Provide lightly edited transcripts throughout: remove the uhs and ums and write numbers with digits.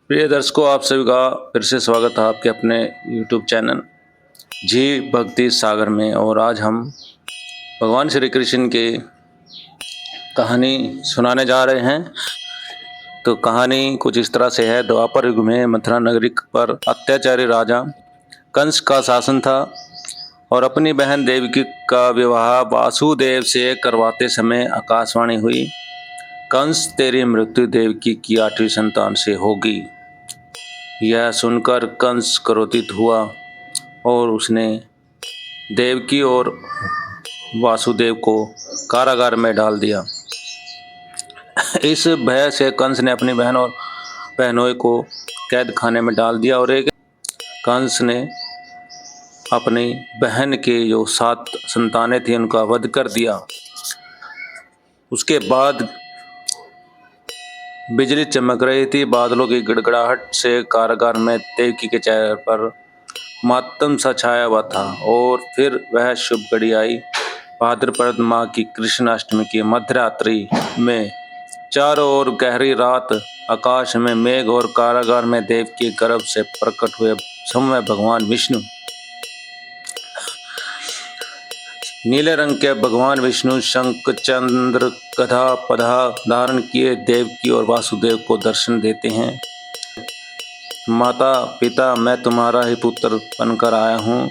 प्रिय दर्शकों, आप सभी का फिर से स्वागत है आपके अपने YouTube चैनल जी भक्ति सागर में। और आज हम भगवान श्री कृष्ण की कहानी सुनाने जा रहे हैं। तो कहानी कुछ इस तरह से है। द्वापर युग में मथुरा नगरी पर अत्याचारी राजा कंस का शासन था और अपनी बहन देवकी का विवाह वासुदेव से करवाते समय आकाशवाणी हुई, कंस तेरी मृत्यु देवकी की 8वीं संतान से होगी। यह सुनकर कंस क्रोधित हुआ और उसने देवकी और वासुदेव को कारागार में डाल दिया। इस भय से कंस ने अपनी बहन और बहनोई को कैद खाने में डाल दिया और एक कंस ने अपनी बहन के जो 7 संतानें थी उनका वध कर दिया। उसके बाद बिजली चमक रही थी, बादलों की गड़गड़ाहट से कारागार में देवकी के चेहरे पर मातम सा छाया हुआ था। और फिर वह शुभ घड़ी आई। भाद्रपद माह की कृष्णाष्टमी की मध्यरात्रि में चारों ओर गहरी रात, आकाश में मेघ और कारागार में देव के गर्भ से प्रकट हुए समय भगवान विष्णु। नीले रंग के भगवान विष्णु शंख चंद्र गधा पधा धारण किए देवकी और वासुदेव को दर्शन देते हैं। माता पिता, मैं तुम्हारा ही पुत्र बनकर आया हूँ।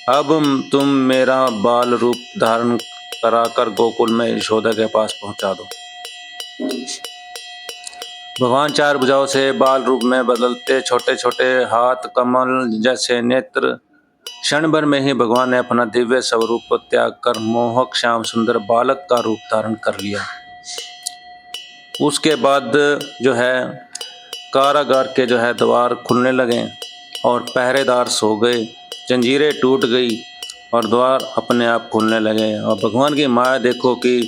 अब तुम मेरा बाल रूप धारण कराकर गोकुल में यशोदा के पास पहुंचा दो। भगवान 4 भुजाओं से बाल रूप में बदलते, छोटे छोटे हाथ, कमल जैसे नेत्र। क्षण भर में ही भगवान ने अपना दिव्य स्वरूप त्याग कर मोहक श्याम सुंदर बालक का रूप धारण कर लिया। उसके बाद जो है कारागार के द्वार खुलने लगे और पहरेदार सो गए। जंजीरें टूट गई और द्वार अपने आप खुलने लगे। और भगवान की माया देखो कि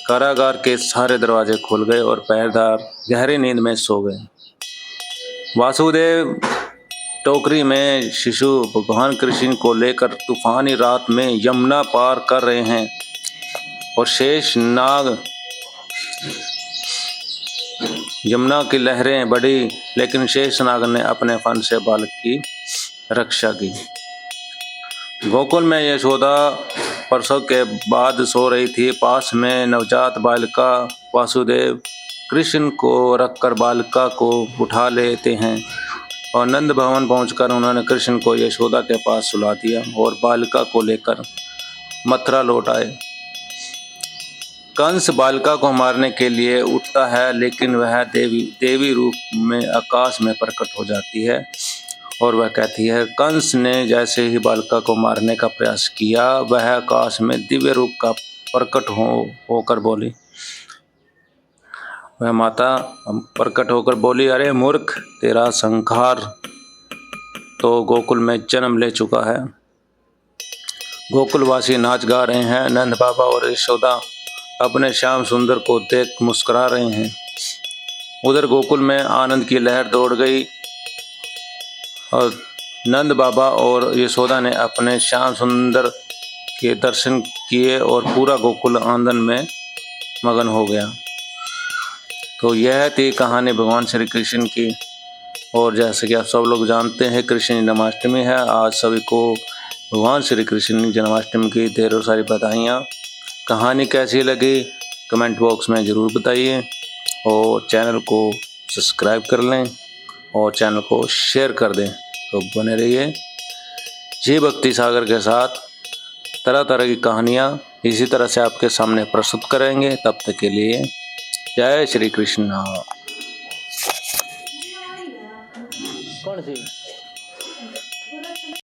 कारागार के सारे दरवाजे खुल गए और पहरेदार गहरी नींद में सो गए। वासुदेव टोकरी में शिशु भगवान कृष्ण को लेकर तूफानी रात में यमुना पार कर रहे हैं और शेष नाग यमुना की लहरें बढ़ी, लेकिन शेषनाग ने अपने फन से बालक की रक्षा की। गोकुल में यशोदा प्रसव के बाद सो रही थी। पास में नवजात बालिका वासुदेव कृष्ण को रखकर बालिका को उठा लेते हैं और नंद भवन पहुंचकर उन्होंने कृष्ण को यशोदा के पास सुला दिया और बालिका को लेकर मथुरा लौट आए। कंस बालिका को मारने के लिए उठता है, लेकिन वह देवी रूप में आकाश में प्रकट हो जाती है और वह कहती है। कंस ने जैसे ही बालिका को मारने का प्रयास किया, वह आकाश में दिव्य रूप का प्रकट होकर बोली। वह माता प्रकट होकर बोली, अरे मूर्ख, तेरा संहार तो गोकुल में जन्म ले चुका है। गोकुलवासी नाच गा रहे हैं। नंद बाबा और यशोदा अपने श्याम सुंदर को देख मुस्कुरा रहे हैं। उधर गोकुल में आनंद की लहर दौड़ गई और नंद बाबा और यशोदा ने अपने श्याम सुंदर के दर्शन किए और पूरा गोकुल आनंद में मगन हो गया। तो यह थी कहानी भगवान श्री कृष्ण की। और जैसे कि आप सब लोग जानते हैं, कृष्ण जन्माष्टमी है। आज सभी को भगवान श्री कृष्ण जन्माष्टमी की ढेरों सारी बधाइयाँ। कहानी कैसी लगी कमेंट बॉक्स में ज़रूर बताइए और चैनल को सब्सक्राइब कर लें और चैनल को शेयर कर दें। तो बने रहिए जी भक्ति सागर के साथ। तरह तरह की कहानियाँ इसी तरह से आपके सामने प्रस्तुत करेंगे। तब तक के लिए जय श्री कृष्ण। कौन सी